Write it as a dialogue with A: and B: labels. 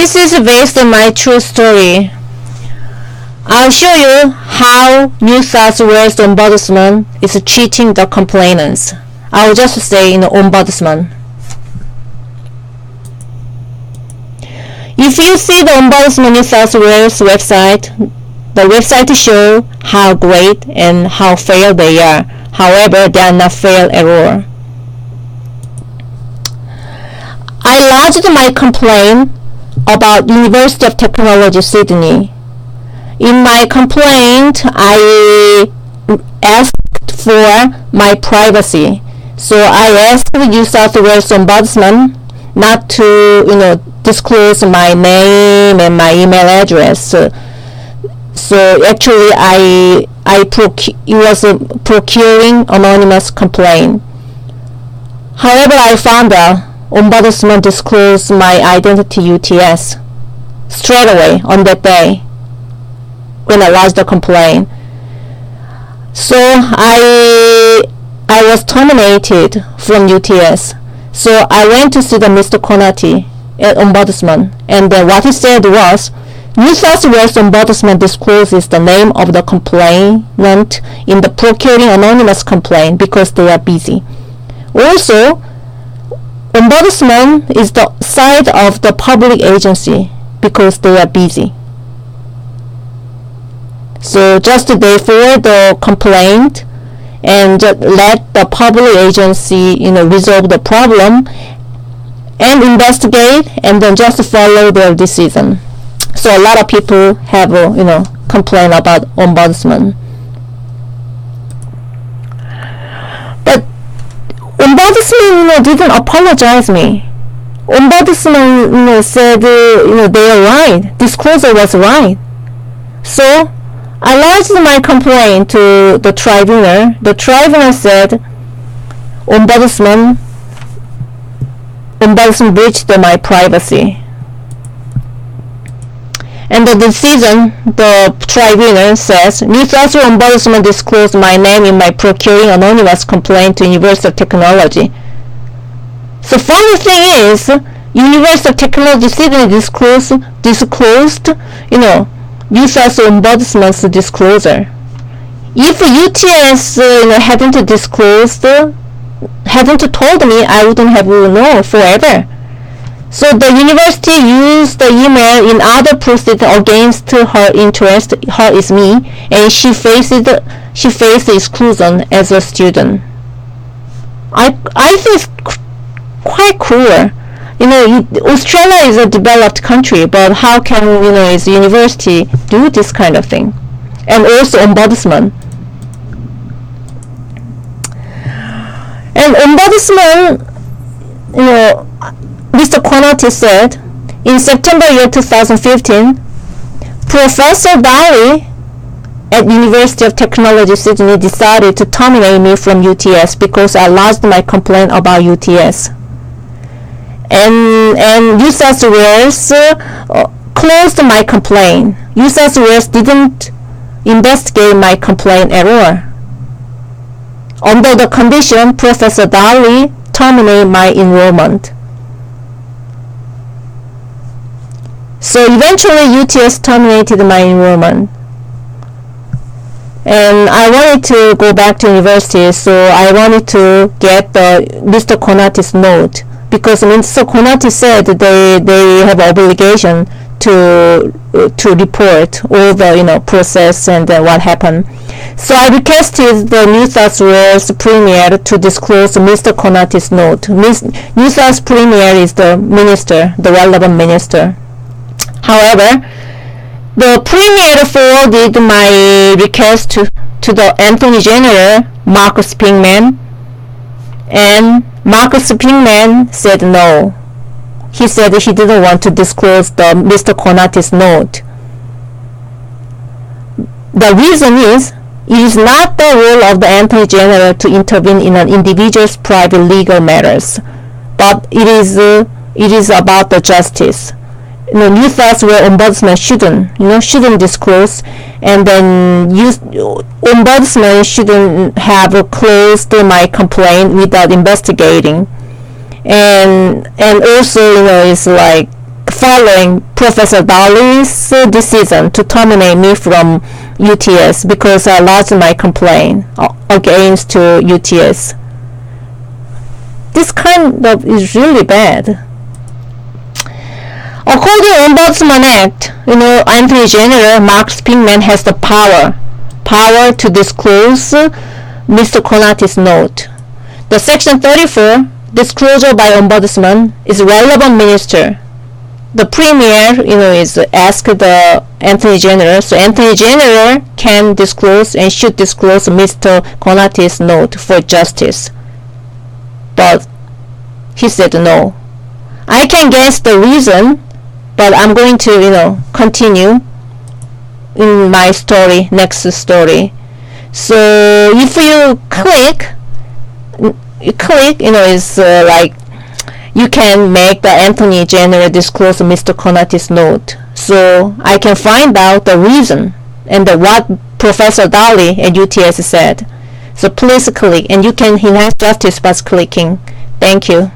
A: This is based on my true story. I'll show you how New South Wales Ombudsman is treating the complainants. I'll just say Ombudsman. If you see the Ombudsman New South Wales website, the website shows how great and how fair they are. However, they are not fair at all. I lodged my complaint about University of Technology Sydney. In my complaint, I asked for my privacy. So I asked the New South Wales Ombudsman not to, disclose my name and my email address. So actually, it was a procuring anonymous complaint. However, I found out Ombudsman disclosed my identity UTS straight away on that day when I lodged the complaint. So I was terminated from UTS. So I went to see the Mr. Conati at Ombudsman, and then what he said was, New South Wales Ombudsman discloses the name of the complainant in the procuring anonymous complaint because they are busy. Also, Ombudsman is the side of the public agency because they are busy. So just therefore the complaint and let the public agency resolve the problem and investigate and then just follow their decision. So a lot of people have complained about Ombudsman. But Ombudsman didn't apologize me. Ombudsman said they are right. Disclosure was right. So I lodged my complaint to the tribunal. The tribunal said Ombudsman breached my privacy. And the decision, the tribunal says, New South Wales Ombudsman disclosed my name in my procuring anonymous complaint to University of Technology. So funny thing is, University of Technology Sydney disclosed New South Wales Ombudsman's disclosure. If UTS hadn't disclosed, hadn't told me, I wouldn't have known forever. So the university used the email in other proceedings against her interest. Her is me, and she faced exclusion as a student. I think it's quite cruel. Australia is a developed country, but how can its university do this kind of thing? And also Ombudsman. And Ombudsman, Mr. Conati said, in September year 2015, Professor Daly at University of Technology Sydney decided to terminate me from UTS because I lodged my complaint about UTS. And New South Wales closed my complaint. New South Wales didn't investigate my complaint at all. Under the condition, Professor Daly terminated my enrollment. So eventually UTS terminated my enrollment. And I wanted to go back to university, so I wanted to get Mr. Conati's note, because Mr. Conati said they have obligation to report all the process and what happened. So I requested the New South Wales Premier to disclose Mr. Conati's note. New South Premier is the minister, the relevant minister. However, the Premier forwarded my request to the Attorney General, Marcus Pinkman, and Marcus Pinkman said no. He said he didn't want to disclose the Mr. Conati's note. The reason is, it is not the role of the Attorney General to intervene in an individual's private legal matters, but it is about the justice. New South Wales Ombudsman shouldn't disclose, and then Ombudsman shouldn't have closed my complaint without investigating. And also it's like following Professor Daly's decision to terminate me from UTS because I lodged my complaint against UTS. This kind of is really bad. According to Ombudsman Act, Attorney General Mark Pinkman has the power to disclose Mr. Konati's note. The Section 34, disclosure by Ombudsman, is relevant minister. The Premier, is asked the Attorney General, so Attorney General can disclose and should disclose Mr. Konati's note for justice. But he said no. I can guess the reason, but I'm going to, continue in my story, next story. So if you click, it's like you can make the Attorney General disclose Mr. Konati's note. So I can find out the reason and what Professor Daly at UTS said. So please click, and you can enhance justice by clicking. Thank you.